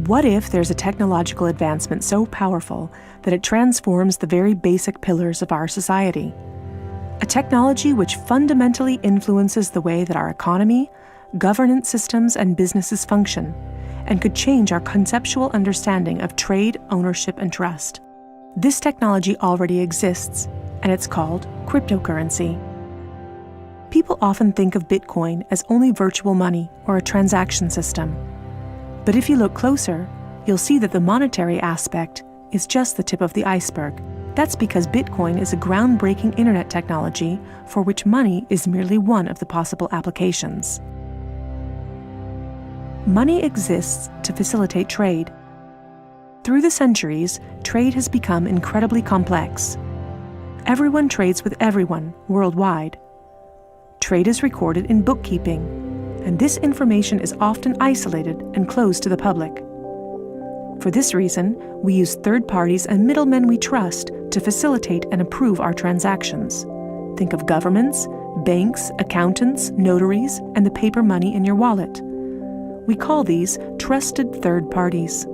What if there's a technological advancement so powerful that it transforms the very basic pillars of our society? A technology which fundamentally influences the way that our economy, governance systems, and businesses function, and could change our conceptual understanding of trade, ownership, and trust. This technology already exists, and it's called cryptocurrency. People often think of Bitcoin as only virtual money or a transaction system. But if you look closer, you'll see that the monetary aspect is just the tip of the iceberg. That's because Bitcoin is a groundbreaking internet technology for which money is merely one of the possible applications. Money exists to facilitate trade. Through the centuries, trade has become incredibly complex. Everyone trades with everyone worldwide. Trade is recorded in bookkeeping, and this information is often isolated and closed to the public. For this reason, we use third parties and middlemen we trust to facilitate and approve our transactions. Think of governments, banks, accountants, notaries, and the paper money in your wallet. We call these trusted third parties.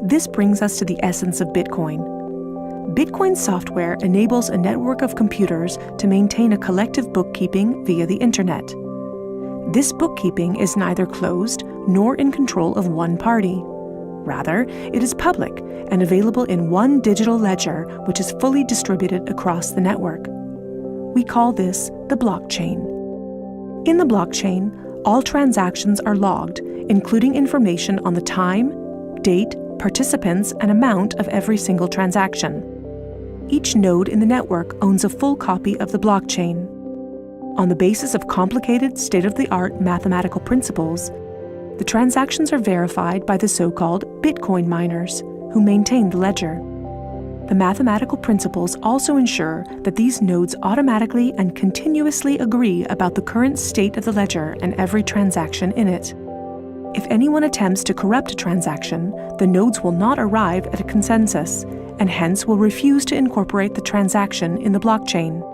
This brings us to the essence of Bitcoin. Bitcoin software enables a network of computers to maintain a collective bookkeeping via the internet. This bookkeeping is neither closed nor in control of one party. Rather, it is public and available in one digital ledger which is fully distributed across the network. We call this the blockchain. In the blockchain, all transactions are logged, including information on the time, date, participants, and amount of every single transaction. Each node in the network owns a full copy of the blockchain. On the basis of complicated, state-of-the-art mathematical principles, the transactions are verified by the so-called Bitcoin miners, who maintain the ledger. The mathematical principles also ensure that these nodes automatically and continuously agree about the current state of the ledger and every transaction in it. If anyone attempts to corrupt a transaction, the nodes will not arrive at a consensus, and hence will refuse to incorporate the transaction in the blockchain.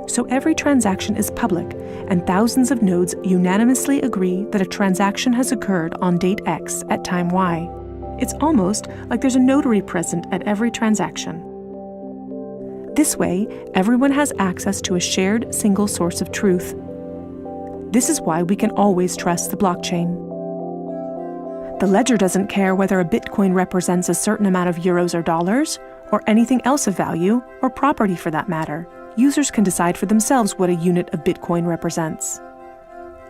So every transaction is public, and thousands of nodes unanimously agree that a transaction has occurred on date X at time Y. It's almost like there's a notary present at every transaction. This way, everyone has access to a shared single source of truth. This is why we can always trust the blockchain. The ledger doesn't care whether a Bitcoin represents a certain amount of euros or dollars, or anything else of value, or property for that matter. Users can decide for themselves what a unit of Bitcoin represents.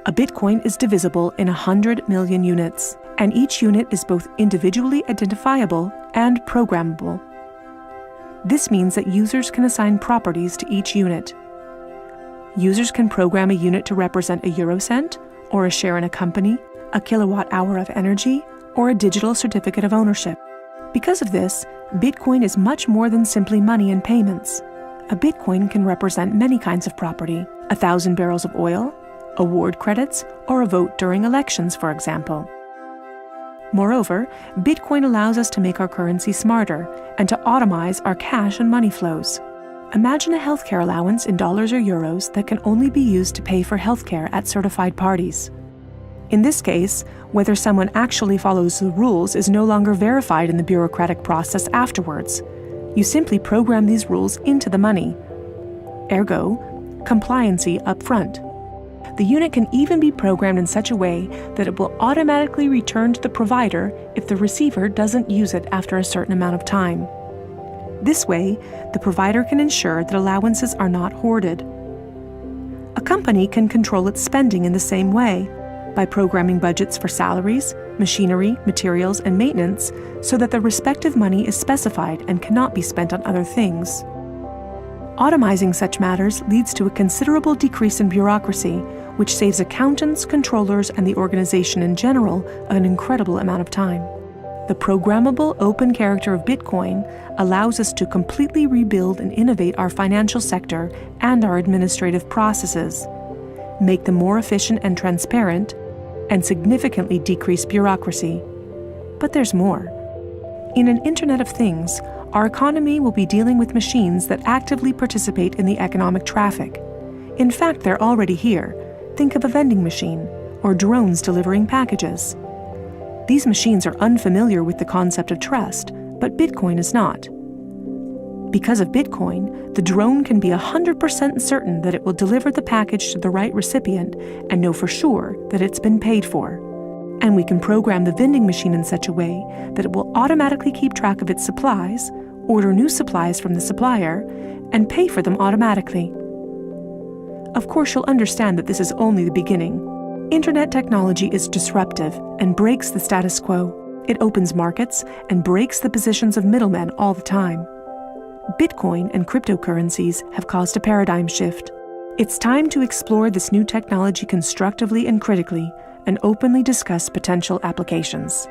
A Bitcoin is divisible in 100 million units, and each unit is both individually identifiable and programmable. This means that users can assign properties to each unit. Users can program a unit to represent a eurocent, or a share in a company, a kilowatt-hour of energy, or a digital certificate of ownership. Because of this, Bitcoin is much more than simply money and payments. A Bitcoin can represent many kinds of property: 1,000 barrels of oil, award credits, or a vote during elections, for example. Moreover, Bitcoin allows us to make our currency smarter and to automize our cash and money flows. Imagine a healthcare allowance in dollars or euros that can only be used to pay for healthcare at certified parties. In this case, whether someone actually follows the rules is no longer verified in the bureaucratic process afterwards. You simply program these rules into the money. Ergo, compliancy up front. The unit can even be programmed in such a way that it will automatically return to the provider if the receiver doesn't use it after a certain amount of time. This way, the provider can ensure that allowances are not hoarded. A company can control its spending in the same way, by programming budgets for salaries, machinery, materials, and maintenance so that the respective money is specified and cannot be spent on other things. Automizing such matters leads to a considerable decrease in bureaucracy, which saves accountants, controllers, and the organization in general an incredible amount of time. The programmable open character of Bitcoin allows us to completely rebuild and innovate our financial sector and our administrative processes, make them more efficient and transparent, and significantly decrease bureaucracy. But there's more. In an Internet of Things, our economy will be dealing with machines that actively participate in the economic traffic. In fact, they're already here. Think of a vending machine, or drones delivering packages. These machines are unfamiliar with the concept of trust, but Bitcoin is not. Because of Bitcoin, the drone can be 100% certain that it will deliver the package to the right recipient and know for sure that it's been paid for. And we can program the vending machine in such a way that it will automatically keep track of its supplies, order new supplies from the supplier, and pay for them automatically. Of course, you'll understand that this is only the beginning. Internet technology is disruptive and breaks the status quo. It opens markets and breaks the positions of middlemen all the time. Bitcoin and cryptocurrencies have caused a paradigm shift. It's time to explore this new technology constructively and critically, and openly discuss potential applications.